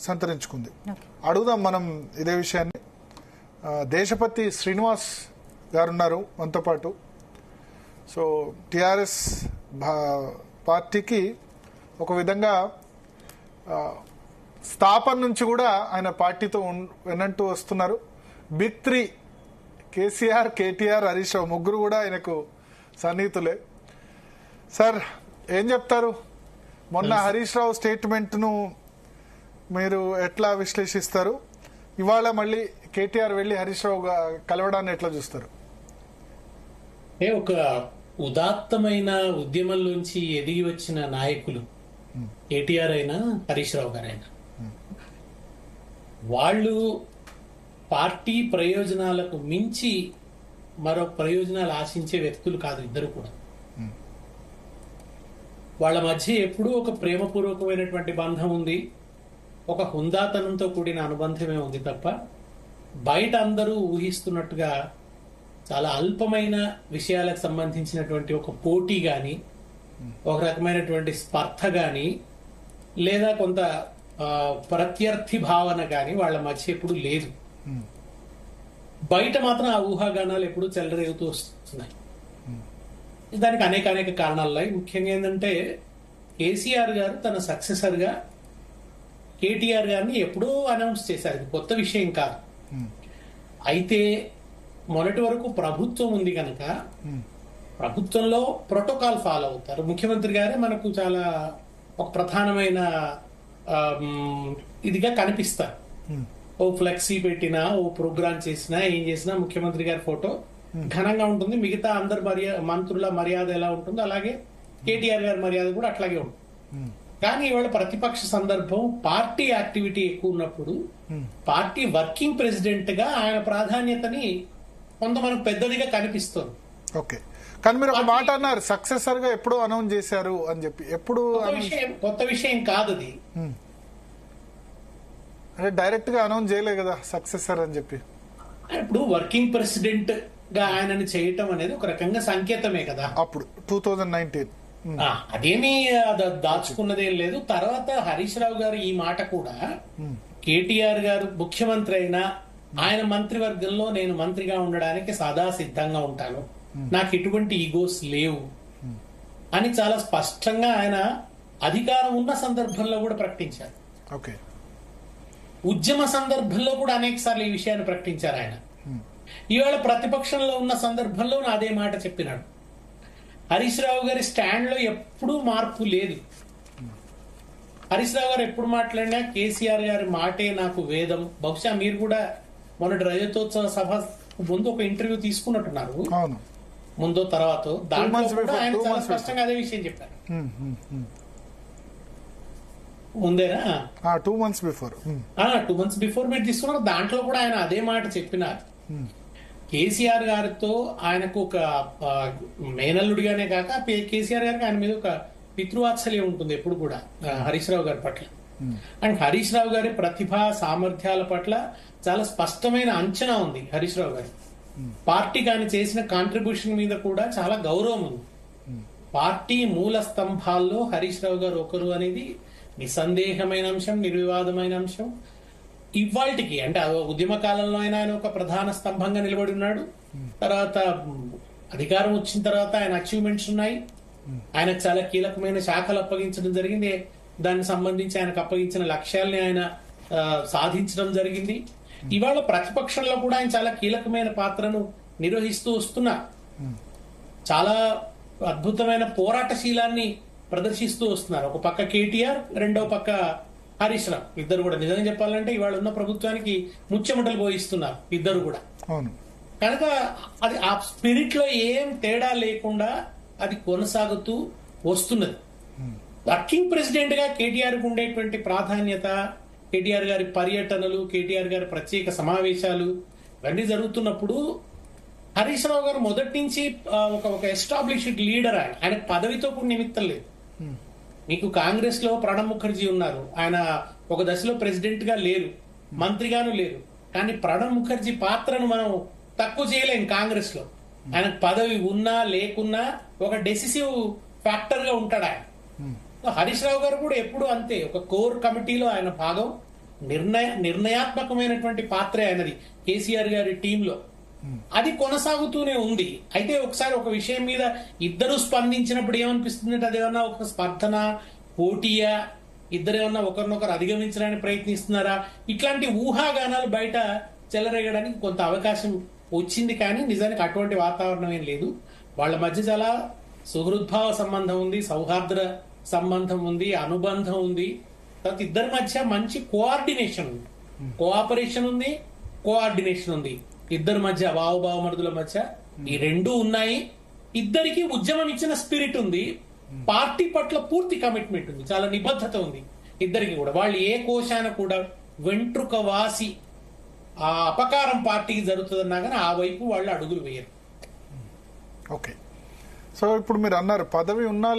సంతరించుకుంది. అడుగుదాం మనం ఇదే విషయాన్ని. దేశపతి శ్రీనివాస్ గారు ఉన్నారు మనతో పాటు. సో టిఆర్ఎస్ పార్టీకి ఒక విధంగా స్థాపన నుంచి కూడా ఆయన పార్టీతో వెనంటూ వస్తున్నారు. బిగ్ త్రీ కేసీఆర్, కేటీఆర్, హరీష్ రావు ముగ్గురు కూడా ఆయనకు సన్నిహితులే. సార్ ఏం చెప్తారు? మొన్న హరీష్ రావు స్టేట్మెంట్ను మీరు ఎట్లా విశ్లేషిస్తారు? ఇవాళ మళ్ళీ కేటీఆర్ వెళ్లి హరీష్ రావు కలవడాన్ని ఎట్లా చూస్తారు? ఒక ఉదాత్తమైన ఉద్యమంలోంచి ఎదిగి వచ్చిన నాయకులు కేటీఆర్ అయినా హరీష్ రావు గారైనా, వాళ్ళు పార్టీ ప్రయోజనాలకు మించి మరో ప్రయోజనాలు ఆశించే వ్యక్తులు కాదు ఇద్దరు కూడా. వాళ్ళ మధ్య ఎప్పుడూ ఒక ప్రేమపూర్వకమైనటువంటి బంధం ఉంది, ఒక హుందాతనంతో కూడిన అనుబంధమే ఉంది తప్ప బయట అందరూ ఊహిస్తున్నట్టుగా చాలా అల్పమైన విషయాలకు సంబంధించినటువంటి ఒక పోటీ గాని, ఒక రకమైనటువంటి స్పర్ధ గాని, లేదా కొంత ప్రత్యర్థి భావన గాని వాళ్ళ మధ్య ఎప్పుడు లేదు. బయట మాత్రం ఆ ఊహాగానాలు ఎప్పుడు చెలరేగుతూ వస్తున్నాయి. దానికి అనేక కారణాలు. ముఖ్యంగా ఏంటంటే కేసీఆర్ గారు తన సక్సెసర్ గా కేటీఆర్ గారిని ఎప్పుడూ అనౌన్స్ చేశారు. ఇది కొత్త విషయం కాదు. అయితే మొన్నటి వరకు ప్రభుత్వం ఉంది కనుక ప్రభుత్వంలో ప్రోటోకాల్ ఫాలో అవుతారు. ముఖ్యమంత్రి గారే మనకు చాలా ఒక ప్రధానమైన ఇదిగా కనిపిస్తారు. ఓ ఫ్లెక్సీ పెట్టినా, ఓ ప్రోగ్రామ్ చేసినా, ఏం చేసినా ముఖ్యమంత్రి గారి ఫోటో ఘనంగా ఉంటుంది. మిగతా అందరు మంత్రుల మర్యాద ఎలా ఉంటుందో అలాగే కేటీఆర్ గారి మర్యాద కూడా అట్లాగే ఉంటుంది. కానీ ఇవాళ ప్రతిపక్ష సందర్భం, పార్టీ యాక్టివిటీ ఎక్కువ ఉన్నప్పుడు పార్టీ వర్కింగ్ ప్రెసిడెంట్ గా ఆయన ప్రాధాన్యతని కొంత మనకు పెద్దదిగా కనిపిస్తుంది. ఓకే, కానీ మీరు ఒక మాట అన్నారు, సక్సెసర్ గా ఎప్పుడు అనౌన్స్ చేశారు అని చెప్పి. ఎప్పుడు కొత్త విషయం కాదు అది. అంటే డైరెక్ట్ గా అనౌన్స్ చేయలేదు కదా సక్సెసర్ అని చెప్పి. ఇప్పుడు వర్కింగ్ ప్రెసిడెంట్ గా ఆయనని చేయటం అనేది ఒక రకంగా సంకేతమే కదా. అప్పుడు 2019 అదేమీ దాచుకున్నదేం లేదు. తర్వాత హరీష్ రావు గారు ఈ మాట కూడా, కేటీఆర్ గారు ముఖ్యమంత్రి అయినా ఆయన మంత్రివర్గంలో నేను మంత్రిగా ఉండడానికి సదా సిద్ధంగా ఉంటాను, నాకు ఎటువంటి ఈగోస్ లేవు అని చాలా స్పష్టంగా ఆయన అధికారం ఉన్న సందర్భంలో కూడా ప్రకటించారు. ఓకే, ఉద్యమ సందర్భంలో కూడా అనేక సార్లు ఈ విషయాన్ని ప్రకటించారు ఆయన. ఇవాళ ప్రతిపక్షంలో ఉన్న సందర్భంలో అదే మాట చెప్పినాడు. హరీష్ రావు గారి స్టాండ్ లో ఎప్పుడూ మార్పు లేదు. హరీష్ రావు గారు ఎప్పుడు మాట్లాడినా కేసీఆర్ గారి మాటే నాకు వేదం. బహుశా మీరు కూడా మొన్నటి రజతోత్సవ సభ ముందు ఒక ఇంటర్వ్యూ తీసుకున్నట్టున్నారు, ముందో తర్వాత. దాంట్లో ఆయన చాలా స్పష్టంగా అదే విషయం చెప్పారు. ముందేనా 2 months బిఫోర్ 2 months బిఫోర్ మీరు తీసుకున్నారు. దాంట్లో కూడా ఆయన అదే మాట చెప్పినారు. కేసీఆర్ గారితో ఆయనకు ఒక మేనల్లుడిగానే కాక కేసీఆర్ గారికి ఆయన మీద ఒక పితృవాత్సల్యం ఉంటుంది ఎప్పుడు కూడా హరీష్ రావు గారి పట్ల. అండ్ హరీష్ రావు గారి ప్రతిభ సామర్థ్యాల పట్ల చాలా స్పష్టమైన అంచనా ఉంది హరీష్ రావు గారి. పార్టీకి ఆయన చేసిన కాంట్రిబ్యూషన్ మీద కూడా చాలా గౌరవం ఉంది. పార్టీ మూల స్తంభాల్లో హరీష్ రావు గారు ఒకరు అనేది నిస్సందేహమైన అంశం, నిర్వివాదమైన అంశం. ఇవాళకి అంటే ఉద్యమ కాలంలో ఆయన ఒక ప్రధాన స్తంభంగా నిలబడి ఉన్నాడు. తర్వాత అధికారం వచ్చిన తర్వాత ఆయన అచీవ్మెంట్స్ ఉన్నాయి. ఆయనకు చాలా కీలకమైన శాఖలు అప్పగించడం జరిగింది. దానికి సంబంధించి ఆయనకు అప్పగించిన లక్ష్యాల్ని ఆయన సాధించడం జరిగింది. ఇవాళ ప్రతిపక్షంలో కూడా ఆయన చాలా కీలకమైన పాత్రను నిర్వహిస్తూ వస్తున్నారు. చాలా అద్భుతమైన పోరాటశీలాన్ని ప్రదర్శిస్తూ వస్తున్నారు. ఒక పక్క కేటీఆర్, రెండో పక్క హరీష్ రావు. ఇద్దరు కూడా నిజంగా చెప్పాలంటే ఇవాళ ఉన్న ప్రభుత్వానికి ముచ్చెమటలు పోయిస్తున్నారు ఇద్దరు కూడా. కనుక అది ఆ స్పిరిట్ లో ఏం తేడా లేకుండా అది కొనసాగుతూ వస్తున్నది. వర్కింగ్ ప్రెసిడెంట్ గా కేటీఆర్ కు ఉండేటువంటి ప్రాధాన్యత, కేటీఆర్ గారి పర్యటనలు, కేటీఆర్ గారి ప్రత్యేక సమావేశాలు ఇవన్నీ జరుగుతున్నప్పుడు హరీష్ రావు గారు మొదటి నుంచి ఒక ఎస్టాబ్లిష్డ్ లీడర్. ఆయన పదవితో కూడా నిమిత్తం లేదు. మీకు కాంగ్రెస్ లో ప్రణబ్ ముఖర్జీ ఉన్నారు, ఆయన ఒక దశలో ప్రెసిడెంట్ గా లేరు, మంత్రిగాను లేరు. కానీ ప్రణబ్ ముఖర్జీ పాత్రను మనం తక్కువ చేయలేం కాంగ్రెస్ లో. ఆయన పదవి ఉన్నా లేకున్నా ఒక డెసిసివ్ ఫ్యాక్టర్ గా ఉంటాడు ఆయన. హరీష్ రావు గారు కూడా ఎప్పుడు అంతే, ఒక కోర్ కమిటీలో ఆయన భాగం, నిర్ణయాత్మకమైనటువంటి పాత్రే ఆయనది కేసీఆర్ గారి టీంలో. అది కొనసాగుతూనే ఉంది. అయితే ఒకసారి ఒక విషయం మీద ఇద్దరు స్పందించినప్పుడు ఏమనిపిస్తుంది, అదేమన్నా ఒక స్పర్ధన, పోటీయా, ఇద్దరు ఏమన్నా ఒకరినొకరు అధిగమించడానికి ప్రయత్నిస్తున్నారా, ఇట్లాంటి ఊహాగానాలు బయట చెలరేగడానికి కొంత అవకాశం వచ్చింది. కానీ నిజానికి అటువంటి వాతావరణం ఏం లేదు. వాళ్ళ మధ్య చాలా సుహృద్భావ సంబంధం ఉంది, సౌహార్ద సంబంధం ఉంది, అనుబంధం ఉంది. తర్వాత ఇద్దరి మధ్య మంచి కోఆర్డినేషన్ ఉంది, కోఆపరేషన్ ఉంది, కోఆర్డినేషన్ ఉంది. ఇద్దరి మధ్య భావమరుదుల మధ్య ఈ రెండూ ఉన్నాయి. ఇద్దరికి ఉద్యమం ఇచ్చిన స్పిరిట్ ఉంది, పార్టీ పట్ల పూర్తి కమిట్మెంట్ ఉంది, చాలా నిబద్ధత ఉంది ఇద్దరికి కూడా. వాళ్ళు ఏ కోశాన కూడా వెంట్రుక వాసి ఆ అపకారం పార్టీకి జరుగుతుందన్నా కానీ ఆ వైపు వాళ్ళు అడుగులు వేయరు. ఓకే, సో ఇప్పుడు మీరు అన్నారు పదవి ఉన్నా